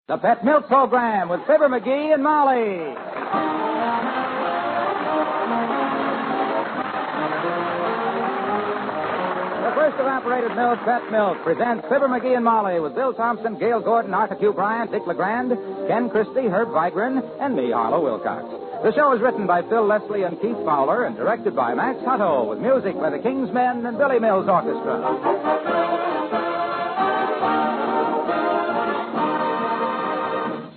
The Pet Milk Program with Fibber McGee and Molly. The first evaporated milk, Pet Milk, presents Fibber McGee and Molly with Bill Thompson, Gail Gordon, Arthur Q. Bryant, Dick LeGrand, Ken Christie, Herb Vigran, and me, Harlow Wilcox. The show is written by Phil Leslie and Keith Fowler and directed by Max Hutto with music by the King's Men and Billy Mills Orchestra.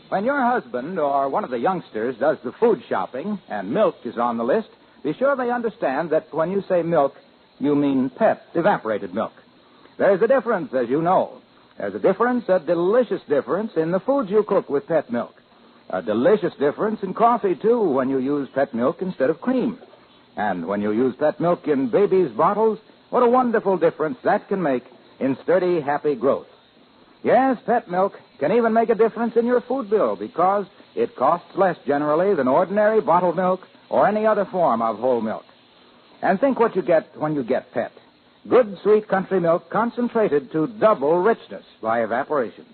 When your husband or one of the youngsters does the food shopping and milk is on the list, be sure they understand that when you say milk, you mean pet, evaporated milk. There's a difference, as you know. There's a difference, a delicious difference, in the foods you cook with pet milk. A delicious difference in coffee, too, when you use pet milk instead of cream. And when you use pet milk in babies' bottles, what a wonderful difference that can make in sturdy, happy growth. Yes, pet milk can even make a difference in your food bill because it costs less generally than ordinary bottled milk or any other form of whole milk. And think what you get when you get pet. Good, sweet country milk concentrated to double richness by evaporation.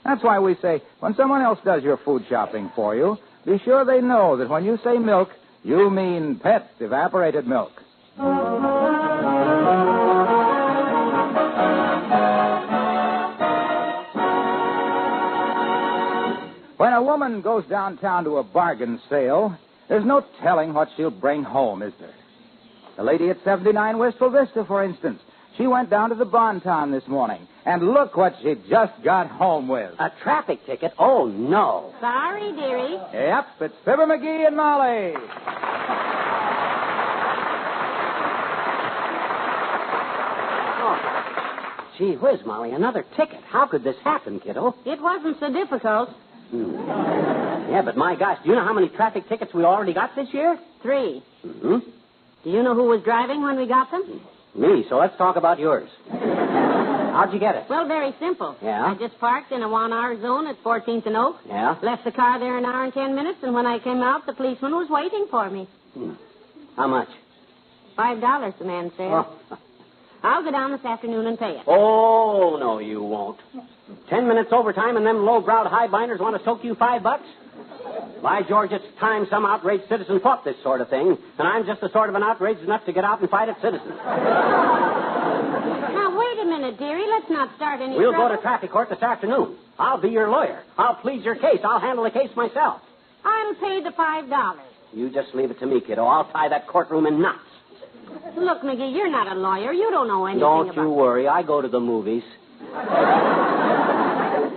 That's why we say when someone else does your food shopping for you, be sure they know that when you say milk, you mean pet evaporated milk. When a woman goes downtown to a bargain sale, there's no telling what she'll bring home, is there? The lady at 79 Wistful Vista, for instance. She went down to the Bonton this morning, and look what she just got home with. A traffic ticket? Oh, no. Sorry, dearie. Yep, it's Fibber McGee and Molly. Oh. Gee whiz, Molly, another ticket. How could this happen, kiddo? It wasn't so difficult. Yeah, but my gosh, do you know how many traffic tickets we already got this year? 3. Mm-hmm. Do you know who was driving when we got them? Me, so let's talk about yours. How'd you get it? Well, very simple. Yeah? I just parked in a 1-hour zone at 14th and Oak. Yeah? Left the car there an hour and 10 minutes, and when I came out, the policeman was waiting for me. How much? $5, the man said. Oh. I'll go down this afternoon and pay it. Oh, no, you won't. 10 minutes overtime and them low-browed highbinders want to soak you $5? By George, it's time some outraged citizen fought this sort of thing, and I'm just the sort of an outraged enough to get out and fight at citizens. Now, wait a minute, dearie. Let's not start any We'll trouble. go to traffic court this afternoon. I'll be your lawyer. I'll plead your case. I'll handle the case myself. I'll pay the $5. You just leave it to me, kiddo. I'll tie that courtroom in knots. Look, McGee, you're not a lawyer. You don't know anything Don't about... you worry. I go to the movies.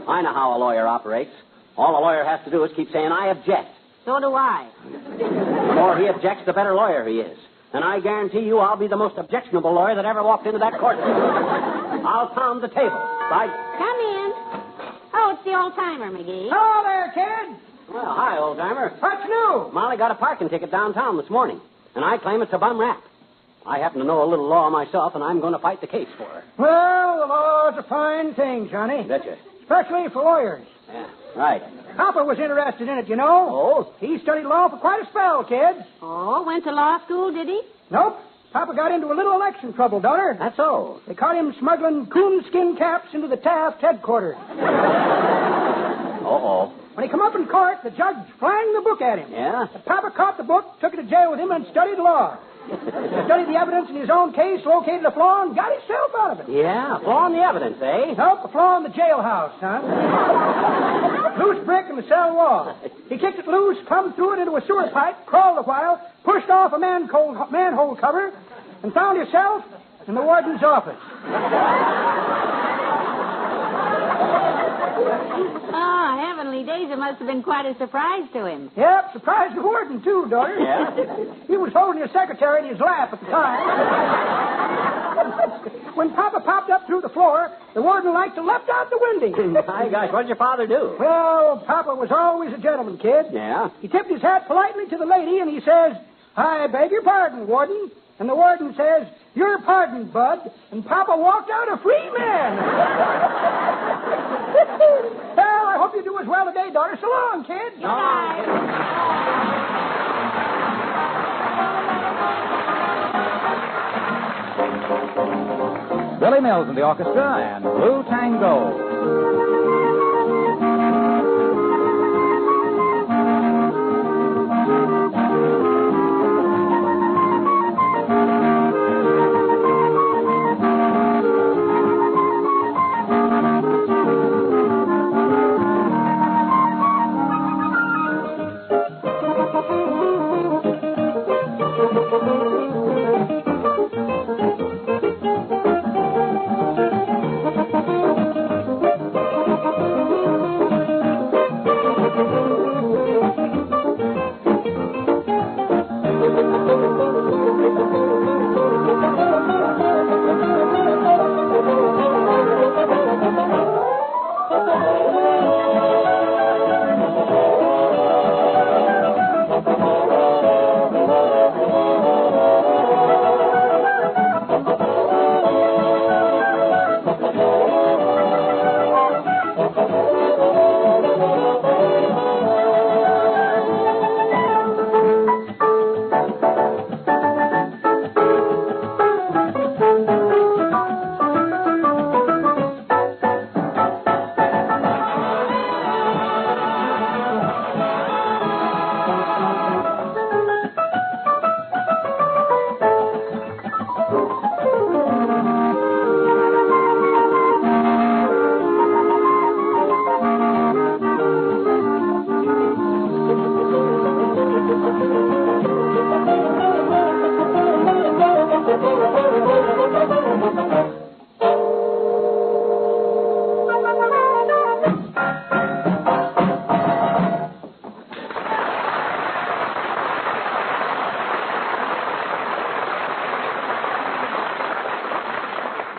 I know how a lawyer operates. All a lawyer has to do is keep saying, I object. So do I. The more he objects, the better lawyer he is. And I guarantee you I'll be the most objectionable lawyer that ever walked into that courtroom. I'll pound the table. Come in. Oh, it's the old-timer, McGee. Hello there, kid. Well, hi, old-timer. What's new? Molly got a parking ticket downtown this morning, and I claim it's a bum rap. I happen to know a little law myself, and I'm going to fight the case for her. Well, the law's a fine thing, Johnny. Betcha. Especially for lawyers. Yeah, right. Papa was interested in it, you know. Oh? He studied law for quite a spell, kid. Oh, went to law school, did he? Nope. Papa got into a little election trouble, daughter. That's so. They caught him smuggling coonskin caps into the Taft headquarters. Uh-oh. When he come up in court, the judge flanged the book at him. Yeah? But Papa caught the book, took it to jail with him, and studied law. He studied the evidence in his own case, located a flaw, and got himself out of it. Yeah, flaw in the evidence, eh? Nope, a flaw in the jailhouse, son. Loose brick in the cell wall. He kicked it loose, plumbed through it into a sewer pipe, crawled a while, pushed off a manhole cover, and found himself in the warden's office. Oh, heavenly days. It must have been quite a surprise to him. Yep, surprised the warden, too, daughter. Yeah? He was holding his secretary in his lap at the time. When Papa popped up through the floor, the warden liked to leapt out the window. My gosh, what did your father do? Well, Papa was always a gentleman, kid. Yeah? He tipped his hat politely to the lady, and he says, I beg your pardon, warden. And the warden says, your pardon, Bud. And Papa walked out a free man. Well, I hope you do as well today, daughter. So long, kid. Bye. Billy Mills in the orchestra and Blue Tango.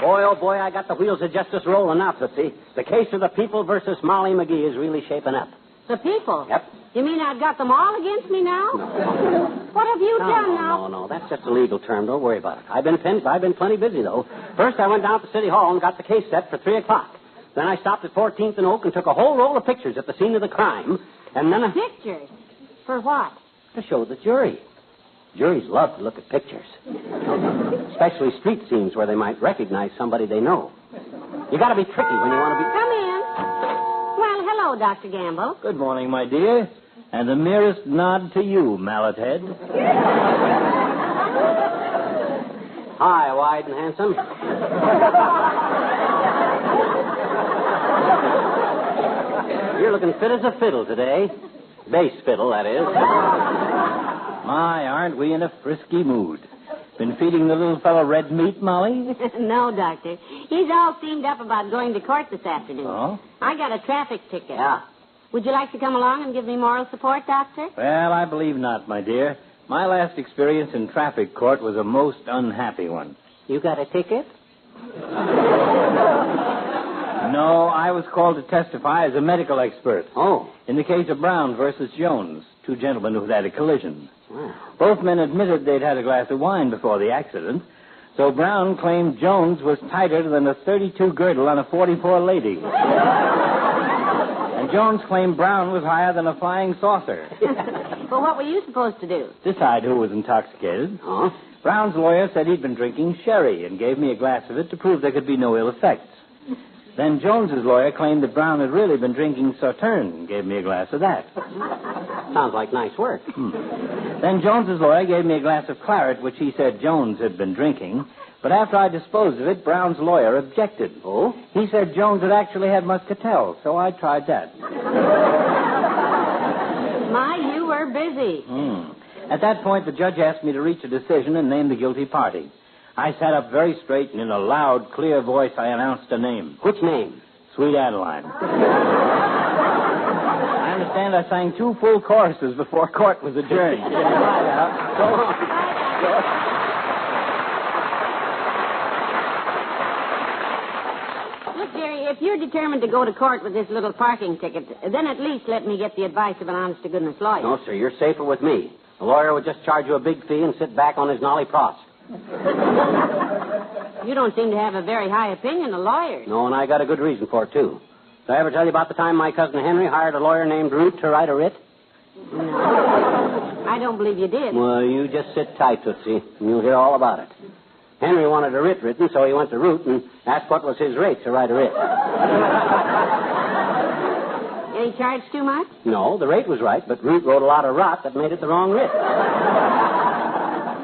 Boy, oh boy, I got the wheels of justice rolling now, Tootsie. The case of the people versus Molly McGee is really shaping up. The people? Yep. You mean I've got them all against me now? No. What have you done now? No. That's just a legal term. Don't worry about it. I've been plenty busy, though. First, I went down to City Hall and got the case set for 3 o'clock. Then I stopped at 14th and Oak and took a whole roll of pictures at the scene of the crime. And then Pictures? For what? to show the jury. Juries love to look at pictures. Especially street scenes where they might recognize somebody they know. You got to be tricky when you want to be... Come in. Well, hello, Dr. Gamble. Good morning, my dear. And the merest nod to you, mallet head. Hi, wide and handsome. You're looking fit as a fiddle today. Bass fiddle, that is. My, aren't we in a frisky mood? Been feeding the little fellow red meat, Molly? No, Doctor. He's all steamed up about going to court this afternoon. Oh? I got a traffic ticket. Yeah. Would you like to come along and give me moral support, Doctor? Well, I believe not, my dear. My last experience in traffic court was a most unhappy one. You got a ticket? No, I was called to testify as a medical expert. Oh. In the case of Brown versus Jones, two gentlemen who had a collision. Wow. Both men admitted they'd had a glass of wine before the accident, so Brown claimed Jones was tighter than a 32 girdle on a 44 lady. And Jones claimed Brown was higher than a flying saucer. Well, what were you supposed to do? Decide who was intoxicated. Oh? Brown's lawyer said he'd been drinking sherry and gave me a glass of it to prove there could be no ill effects. Then Jones's lawyer claimed that Brown had really been drinking Sauterne and gave me a glass of that. Sounds like nice work. Then Jones's lawyer gave me a glass of claret, which he said Jones had been drinking. But after I disposed of it, Brown's lawyer objected. Oh? He said Jones had actually had muscatel, so I tried that. My, you were busy. At that point, the judge asked me to reach a decision and name the guilty party. I sat up very straight, and in a loud, clear voice, I announced a name. Which name? Sweet Adeline. I understand I sang 2 full choruses before court was adjourned. So long. Look, Jerry, if you're determined to go to court with this little parking ticket, then at least let me get the advice of an honest-to-goodness lawyer. No, sir, you're safer with me. The lawyer would just charge you a big fee and sit back on his nolly prost. You don't seem to have a very high opinion of lawyers. No, and I got a good reason for it, too. Did I ever tell you about the time my cousin Henry hired a lawyer named Root to write a writ? No. I don't believe you did. Well, you just sit tight, Tootsie, and you'll hear all about it. Henry wanted a writ written, so he went to Root and asked what was his rate to write a writ. Did he charge too much? No, the rate was right, but Root wrote a lot of rot that made it the wrong writ.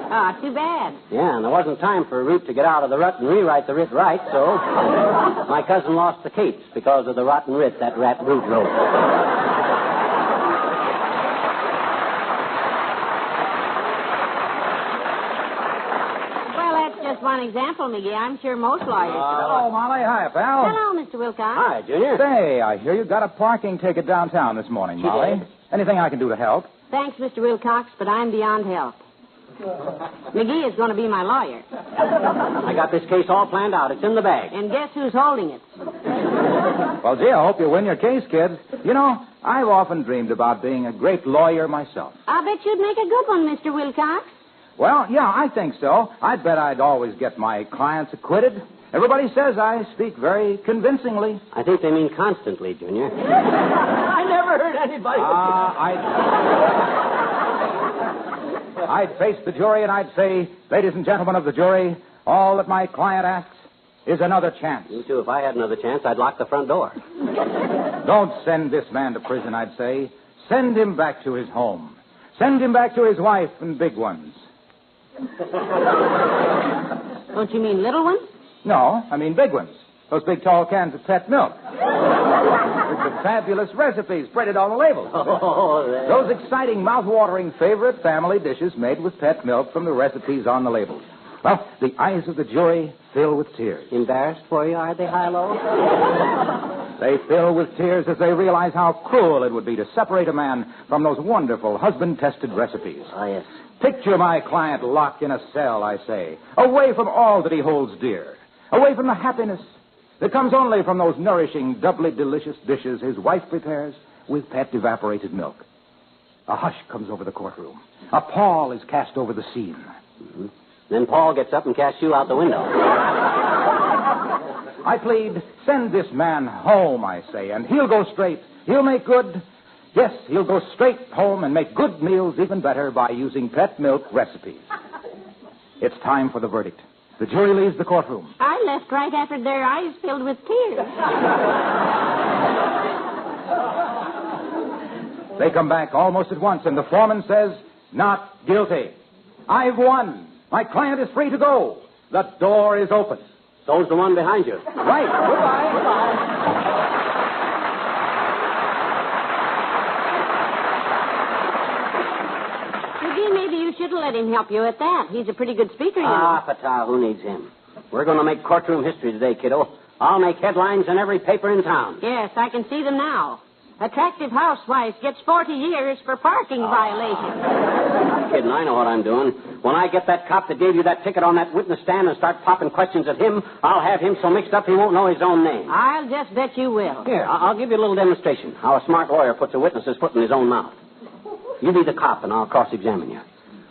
Oh, too bad. Yeah, and there wasn't time for Root to get out of the rut and rewrite the writ right, so my cousin lost the case because of the rotten writ that rat Root wrote. Well, that's just one example, McGee. I'm sure most lawyers... Hello, Molly. Hi, pal. Hello, Mr. Wilcox. Hi, Junior. Say, I hear you got a parking ticket downtown this morning, Molly. did. Anything I can do to help? Thanks, Mr. Wilcox, but I'm beyond help. McGee is going to be my lawyer. I got this case all planned out. It's in the bag. And guess who's holding it? Well, gee, I hope you win your case, kids. You know, I've often dreamed about being a great lawyer myself. I'll bet you'd make a good one, Mr. Wilcox. Well, yeah, I think so. I'd bet I'd always get my clients acquitted. Everybody says I speak very convincingly. I think they mean constantly, Junior. I never heard anybody. I'd face the jury and I'd say, ladies and gentlemen of the jury, all that my client asks is another chance. You too. If I had another chance, I'd lock the front door. Don't send this man to prison, I'd say. Send him back to his home. Send him back to his wife and big ones. Don't you mean little ones? No, I mean big ones. Those big, tall cans of pet milk. With the fabulous recipes printed on the labels. Those exciting, mouth-watering favorite family dishes made with pet milk from the recipes on the labels. Well, the eyes of the jury fill with tears. Embarrassed for you, are they, Hilo? They fill with tears as they realize how cruel it would be to separate a man from those wonderful husband-tested recipes. Oh, yes. Picture my client locked in a cell, I say, away from all that he holds dear, away from the happiness that comes only from those nourishing, doubly delicious dishes his wife prepares with pet evaporated milk. A hush comes over the courtroom. A pall is cast over the scene. Mm-hmm. Then Paul gets up and casts you out the window. I plead, send this man home, I say, and he'll go straight. He'll make good. Yes, he'll go straight home and make good meals even better by using pet milk recipes. It's time for the verdict. The jury leaves the courtroom. I left right after their eyes filled with tears. They come back almost at once, and the foreman says, not guilty. I've won. My client is free to go. The door is open. So's the one behind you. Right. Goodbye. McGee, maybe you should have let him help you at that. He's a pretty good speaker, you know. Pata, who needs him? We're going to make courtroom history today, kiddo. I'll make headlines in every paper in town. Yes, I can see them now. Attractive housewife gets 40 years for parking violation. I'm kidding. I know what I'm doing. When I get that cop that gave you that ticket on that witness stand and start popping questions at him, I'll have him so mixed up he won't know his own name. I'll just bet you will. Here, I'll give you a little demonstration. How a smart lawyer puts a witness's foot in his own mouth. You be the cop and I'll cross-examine you.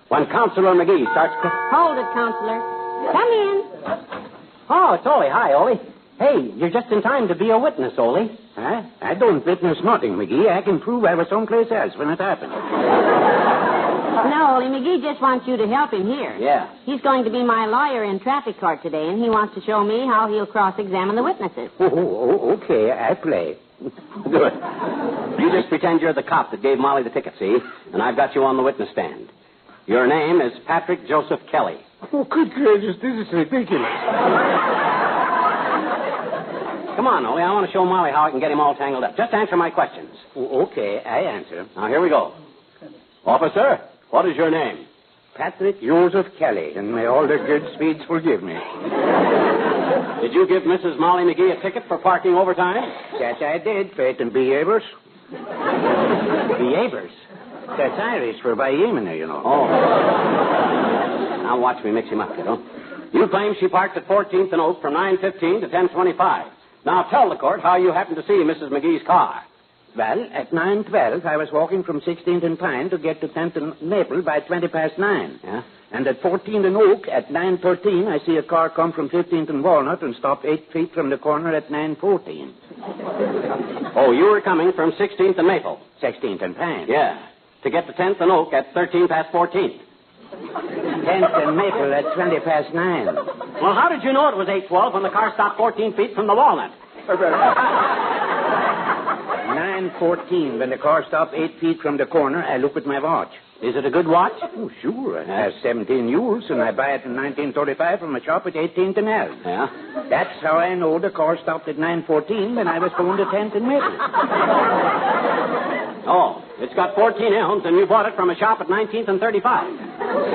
When Counselor McGee starts... Hold it, Counselor. Come in. Oh, it's Ole. Hi, Ole. Hey, you're just in time to be a witness, Ole. Huh? I don't witness nothing, McGee. I can prove I was someplace else when it happened. No, Ole, McGee just wants you to help him here. Yeah. He's going to be my lawyer in traffic court today, and he wants to show me how he'll cross-examine the witnesses. Oh, okay. I play. Good. You just pretend you're the cop that gave Molly the ticket, see? And I've got you on the witness stand. Your name is Patrick Joseph Kelly. Oh, good gracious, this is ridiculous. Come on, Ole. I want to show Molly how I can get him all tangled up. Just answer my questions. Oh, okay, I answer. Now, here we go. Officer, what is your name? Patrick Joseph Kelly, and may all the good speeds forgive me. Did you give Mrs. Molly McGee a ticket for parking overtime? Yes, I did, Fate and behaviors. Behaviors? That's Irish for by Yemeni, you know. Oh. Now watch me mix him up, kiddo. You claim she parked at 14th and Oak from 9:15 to 10:25. Now tell the court how you happened to see Mrs. McGee's car. Well, at 9:12, I was walking from 16th and Pine to get to 10th and Maple by 9:20. Yeah? And at 14th and Oak, at 9:13, I see a car come from 15th and Walnut and stop 8 feet from the corner at 9:14. Oh, you were coming from 16th and Maple? 16th and Pine. Yeah. To get to 10th and Oak at 14th. 10th and Maple at 9:20. Well, how did you know it was 8:12 when the car stopped 14 feet from the Walnut? 9:14, when the car stopped 8 feet from the corner, I look at my watch. Is it a good watch? Oh, sure. It has 17 years, and I buy it in 1935 from a shop at 18th and Elm. Yeah? That's how I know the car stopped at 9:14 when I was going to 10th and Maple. Oh, it's got 14 elms, and you bought it from a shop at 19th and 35.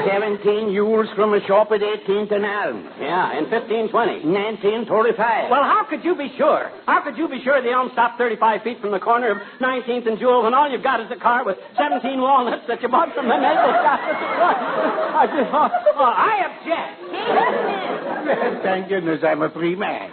17 years from a shop at 18th and Elm. Yeah, in 1520. 1935. Well, how could you be sure? How could you be sure the elm stopped 35 feet from the corner of 19th and Jewel when all you've got is a car with 17 walnuts that you bought from the Maple shop? I object. Thank goodness I'm a free man.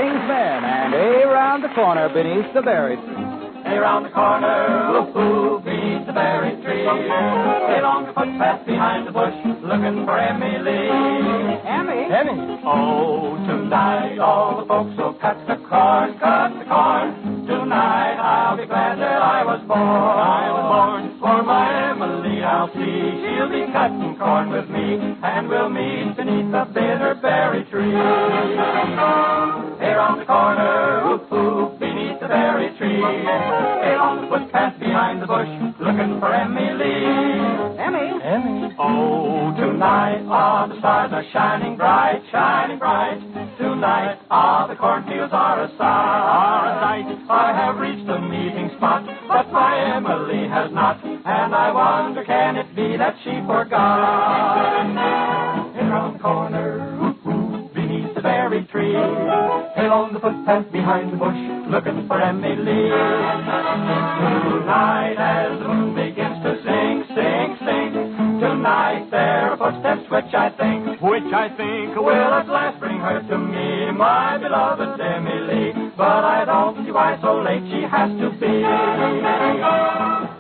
King's Men and A round the corner beneath the berry tree. Hey, round the corner, whoop-hoo, beneath the berry tree. Hey, along the footpath behind the bush, looking for Emily. Emmy? Oh, tonight all the folks will cut the corn. Tonight I'll be glad that I was born. For my Emily I'll see, she'll be cutting corn with me, and we'll meet beneath the bitter berry tree. Hey, round the corner, whoop-hoo, beneath the berry tree. Hey, on the footpath behind the bush, looking for Emily. Emmy? Oh, tonight all the stars are shining bright. Tonight all the cornfields are a sight. I have reached the meeting spot, but my Emily has not, and I wonder, can it be that she forgot? Hey, round the corner, whoop-hoo, beneath the berry tree. Hey, on the footpath behind the bush, looking for Emily. Tonight as the moon begins to sing. Tonight there are footsteps which I think will at last bring her to me, my beloved Emily. But I don't see why so late she has to be.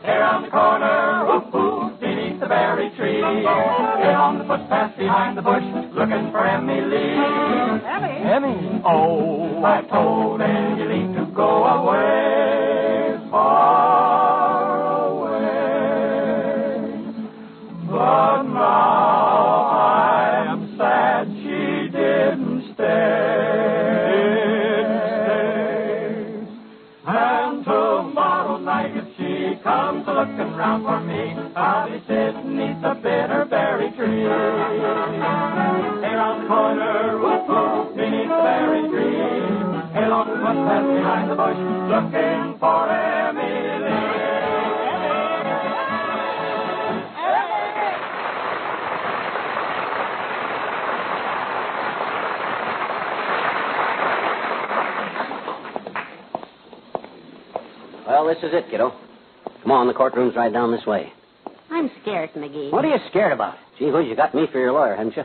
Here on the corner, whoop-hoo, beneath the berry tree. Here on the footpath behind the bush, looking for Emily. Emmy? Oh, I told Emily to go away, far away. But now I am sad she didn't stay. And tomorrow night if she comes looking round for me, I'll be sitting neath the bitter berry tree. Here on the corner, whoop-hoo, beneath the berry tree. Hey, along the footpath behind the bush, looking for Emily. Well, this is it, kiddo. Come on, the courtroom's right down this way. I'm scared, McGee. What are you scared about? Gee whiz, you got me for your lawyer, haven't you?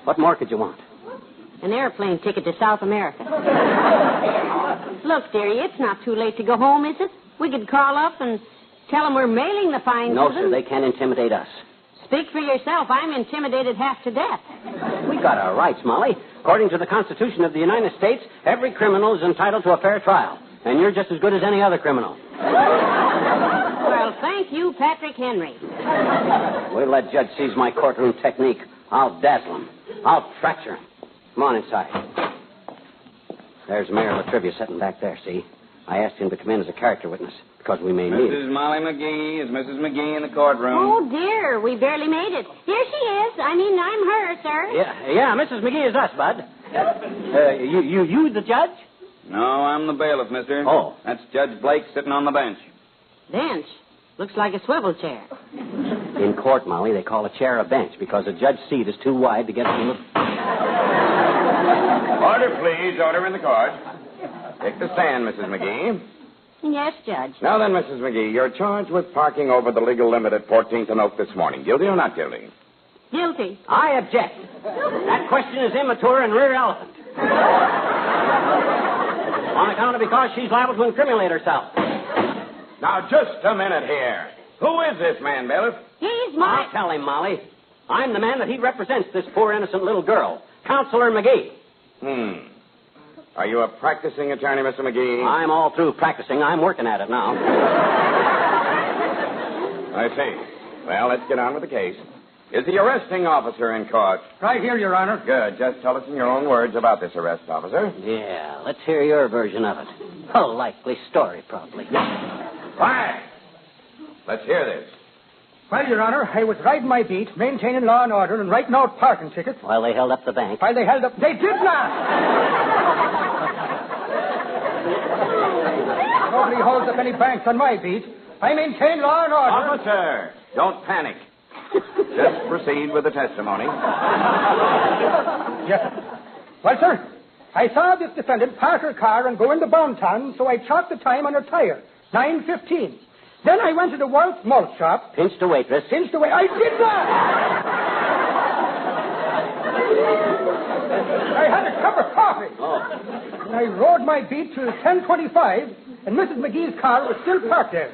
What more could you want? An airplane ticket to South America. Look, dearie, it's not too late to go home, is it? We could call up and tell them we're mailing the fines No, to them. sir, they can't intimidate us. Speak for yourself. I'm intimidated half to death. We got our rights, Molly. According to the Constitution of the United States, every criminal is entitled to a fair trial. And you're just as good as any other criminal. Well, thank you, Patrick Henry. Wait till that judge sees my courtroom technique. I'll dazzle him. I'll fracture him. Come on inside. There's Mayor Latrivia sitting back there, see? I asked him to come in as a character witness because we may need Mrs. Molly McGee. Is Mrs. McGee in the courtroom? Oh, dear, we barely made it. Here she is. I mean, I'm her, sir. Yeah, Mrs. McGee is us, Bud. You the judge? No, I'm the bailiff, mister. Oh. That's Judge Blake sitting on the bench. Bench. Looks like a swivel chair. In court, Molly, they call a chair a bench because a judge's seat is too wide to get to the... Order, please. Order in the court. Take the stand, Mrs. McGee. Yes, Judge. Now then, Mrs. McGee, you're charged with parking over the legal limit at 14th and Oak this morning. Guilty or not guilty? Guilty. I object. That question is immature and irrelevant. On account of because she's liable to incriminate herself. Now, just a minute here. Who is this man, bailiff? He's my... I'll tell him, Molly. I'm the man that he represents, this poor innocent little girl. Counselor McGee. Are you a practicing attorney, Mr. McGee? I'm all through practicing. I'm working at it now. I see. Well, let's get on with the case. Is the arresting officer in court? Right here, Your Honor. Good. Just tell us in your own words about this arrest, officer. Yeah, let's hear your version of it. A likely story, probably. Quiet! Let's hear this. Well, Your Honor, I was riding my beat, maintaining law and order, and writing out parking tickets. While they held up the bank. While they held up... They did not! Nobody holds up any banks on my beat. I maintain law and order. Officer, don't panic. Just proceed with the testimony. Yes, sir. Well, sir, I saw this defendant park her car and go into Bonton, so I chalked the time on her tire, 9:15. Then I went to the Waltz malt shop. Pinched a waitress. Pinched away. I did not! I had a cup of coffee. Oh. and I rode my beat to 1025, and Mrs. McGee's car was still parked there.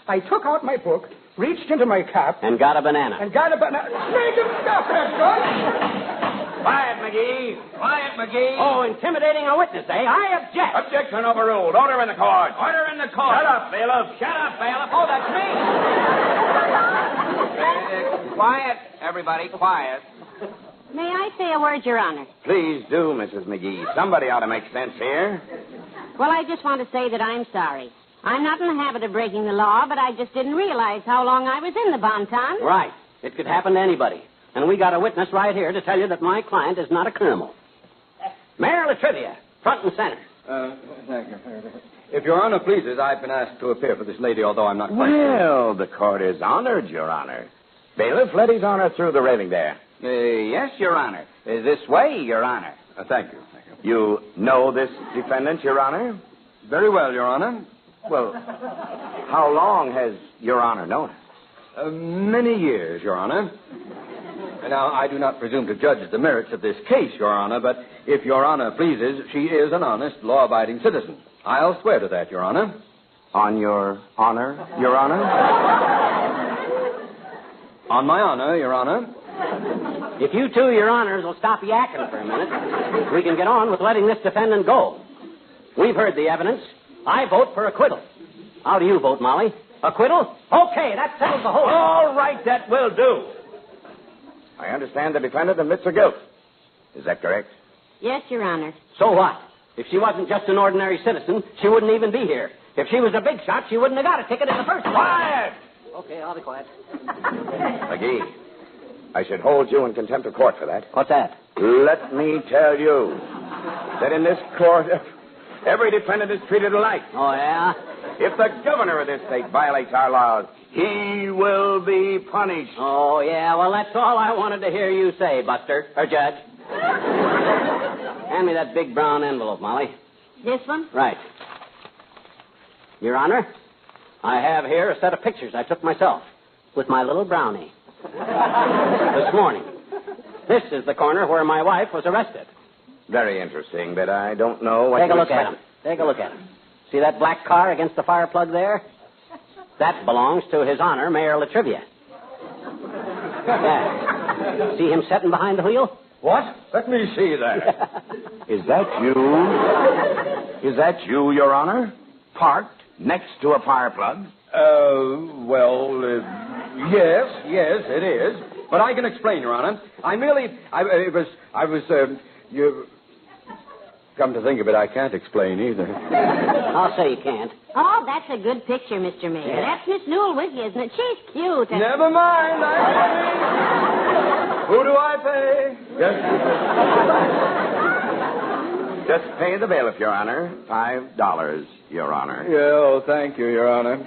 I took out my book, reached into my cap... And got a banana. And got a banana. Make him stop that, son! Quiet, McGee. Quiet, McGee. Oh, intimidating a witness, eh? I object. Objection overruled. Order in the court. Order in the court. Shut up, bailiff. Shut up, bailiff. Oh, that's me. Quiet, everybody, quiet. May I say a word, Your Honor? Please do, Mrs. McGee. Somebody ought to make sense here. Well, I just want to say that I'm sorry. I'm not in the habit of breaking the law, but I just didn't realize how long I was in the Bonton. Right. It could happen to anybody. And we got a witness right here to tell you that my client is not a criminal. Mayor Latrivia, front and center. Thank you. If Your Honor pleases, I've been asked to appear for this lady, although I'm not quite sure. Well, the court is honored, Your Honor. Bailiff, let his honor through the railing there. Yes, Your Honor. This way, Your Honor. Thank you. You know this defendant, Your Honor? Very well, Your Honor. Well, how long has Your Honor known her? Many years, Your Honor. Now, I do not presume to judge the merits of this case, Your Honor, but if Your Honor pleases, she is an honest, law-abiding citizen. I'll swear to that, Your Honor. On your honor, Your Honor? On my honor, Your Honor. If you two, Your Honors, will stop yakking for a minute, we can get on with letting this defendant go. We've heard the evidence. I vote for acquittal. How do you vote, Molly? Acquittal? Okay, that settles the whole... All right, that will do. I understand the defendant admits her guilt. Is that correct? Yes, Your Honor. So what? If she wasn't just an ordinary citizen, she wouldn't even be here. If she was a big shot, she wouldn't have got a ticket in the first place. Quiet! Okay, I'll be quiet. McGee, I should hold you in contempt of court for that. What's that? Let me tell you that in this court, every defendant is treated alike. Oh, yeah? If the governor of this state violates our laws, he will be punished. Oh, yeah, well, that's all I wanted to hear you say, Buster, or Judge. Hand me that big brown envelope, Molly. This one? Right. Your Honor, I have here a set of pictures I took myself with my little brownie this morning. This is the corner where my wife was arrested. Very interesting, but I don't know what Take a to look at expect. him. Take a look at him. See that black car against the fire plug there? That belongs to His Honor, Mayor Latrivia. Yeah. See him sitting behind the wheel? What? Let me see that. Is that you? Is that you, Your Honor? Parked next to a fire plug? Yes, it is. But I can explain, Your Honor. Come to think of it, I can't explain either. I'll say you can't. Oh, that's a good picture, Mr. Mayor. Yeah. That's Miss Newell with you, isn't it? She's cute. Never mind. Who do I pay? Just pay the bailiff, Your Honor. $5, Your Honor. Oh, thank you, Your Honor.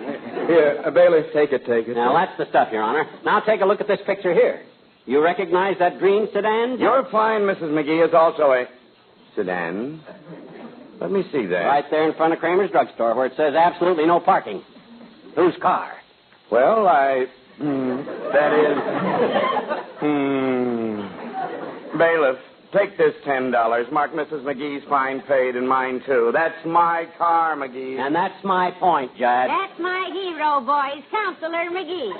Here, bailiff, take it. Now, that's the stuff, Your Honor. Now, take a look at this picture here. You recognize that green sedan? Your fine, Mrs. McGee, is also a sedan. Let me see that. Right there in front of Kramer's drugstore where it says absolutely no parking. Whose car? Well, bailiff, take this $10. Mark Mrs. McGee's fine paid and mine, too. That's my car, McGee. And that's my point, Judge. That's my hero, boys, Counselor McGee.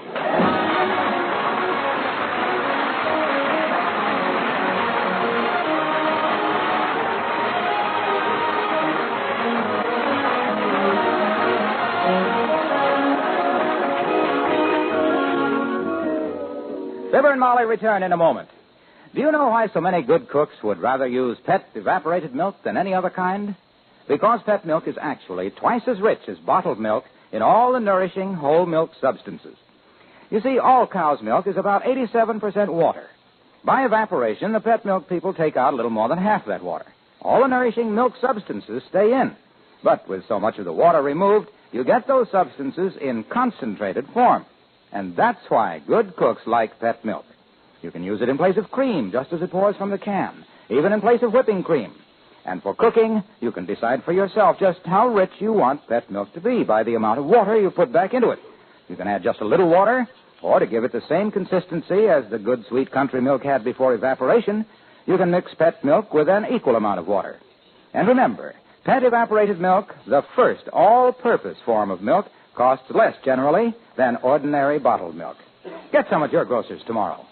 Fibber and Molly return in a moment. Do you know why so many good cooks would rather use pet evaporated milk than any other kind? Because pet milk is actually twice as rich as bottled milk in all the nourishing whole milk substances. You see, all cow's milk is about 87% water. By evaporation, the pet milk people take out a little more than half that water. All the nourishing milk substances stay in. But with so much of the water removed, you get those substances in concentrated form. And that's why good cooks like pet milk. You can use it in place of cream, just as it pours from the can, even in place of whipping cream. And for cooking, you can decide for yourself just how rich you want pet milk to be by the amount of water you put back into it. You can add just a little water, or to give it the same consistency as the good sweet country milk had before evaporation, you can mix pet milk with an equal amount of water. And remember, Pet evaporated milk, the first all-purpose form of milk, costs less generally than ordinary bottled milk. Get some at your grocer's tomorrow.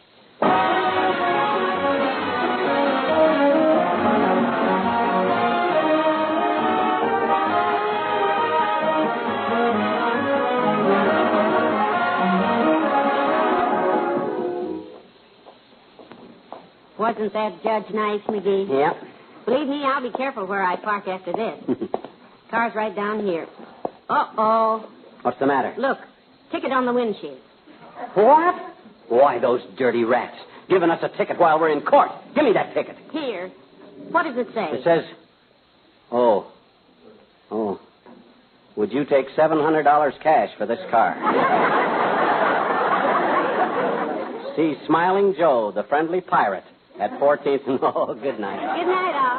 Wasn't that judge nice, McGee? Yep. Believe me, I'll be careful where I park after this. Car's right down here. Uh-oh. What's the matter? Look, ticket on the windshield. What? Why, those dirty rats. Giving us a ticket while we're in court. Give me that ticket. Here. What does it say? It says, Oh. Would you take $700 cash for this car? See Smiling Joe, the friendly pirate, at 14th and... Oh, good night. Good night, all.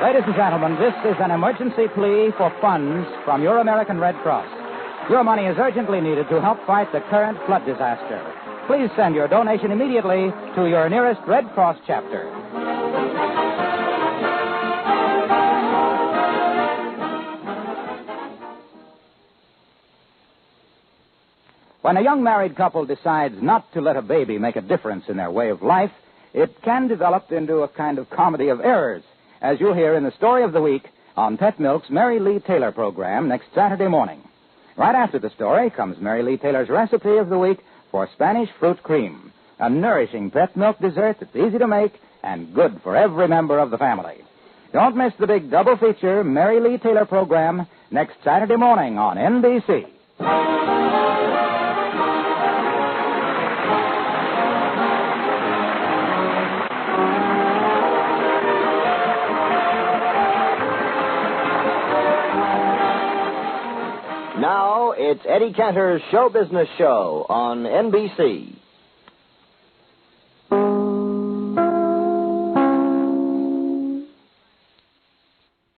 Ladies and gentlemen, this is an emergency plea for funds from your American Red Cross. Your money is urgently needed to help fight the current flood disaster. Please send your donation immediately to your nearest Red Cross chapter. When a young married couple decides not to let a baby make a difference in their way of life, it can develop into a kind of comedy of errors, as you'll hear in the story of the week on Pet Milk's Mary Lee Taylor program next Saturday morning. Right after the story comes Mary Lee Taylor's recipe of the week for Spanish fruit cream, a nourishing pet milk dessert that's easy to make and good for every member of the family. Don't miss the big double feature Mary Lee Taylor program next Saturday morning on NBC. Now, it's Eddie Cantor's Show Business Show on NBC.